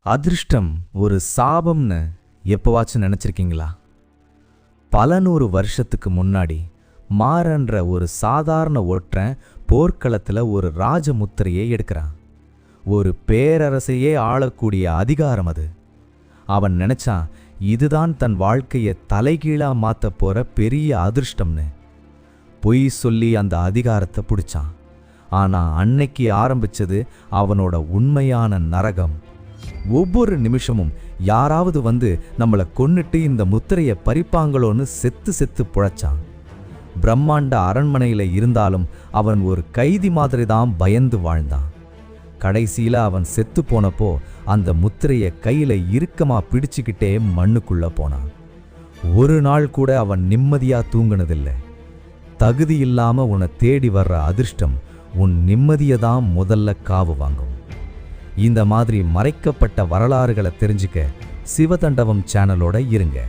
அதிர்ஷ்டம் ஒரு சாபம்னு எப்பவாச்சும் நினைச்சிருக்கீங்களா? பல நூறு வருஷத்துக்கு முன்னாடி மாறன்ற ஒரு சாதாரண ஒற்றன் போர்க்களத்துல ஒரு ராஜமுத்திரையை எடுக்கிறான். ஒரு பேரரசையே ஆளக்கூடிய அதிகாரம் அது. அவன் நினைச்சான், இதுதான் தன் வாழ்க்கையை தலைகீழா மாத்த போற பெரிய அதிர்ஷ்டம்னு. பொய் சொல்லி அந்த அதிகாரத்தை பிடிச்சான். ஆனா அன்னைக்கு ஆரம்பிச்சது அவனோட உண்மையான நரகம். ஒவ்வொரு நிமிஷமும் யாராவது வந்து நம்மளை கொன்னுட்டு இந்த முத்திரையை பறிப்பாங்களோன்னு செத்து செத்து புழைச்சான். பிரம்மாண்ட அரண்மனையில இருந்தாலும் அவன் ஒரு கைதி மாதிரி தான் பயந்து வாழ்ந்தான். கடைசியில அவன் செத்து போனப்போ அந்த முத்திரையை கையில இறுக்கமா பிடிச்சுக்கிட்டே மண்ணுக்குள்ள போனான். ஒரு நாள் கூட அவன் நிம்மதியா தூங்குனதில்லை. தகுதி இல்லாம உன்னை தேடி வர்ற அதிர்ஷ்டம் உன் நிம்மதியை தான் முதல்ல காவு வாங்கும். இந்த மாதிரி மறைக்கப்பட்ட வரலாறுகளை தெரிஞ்சுக்க சிவதண்டவம் சேனலோட இருங்க.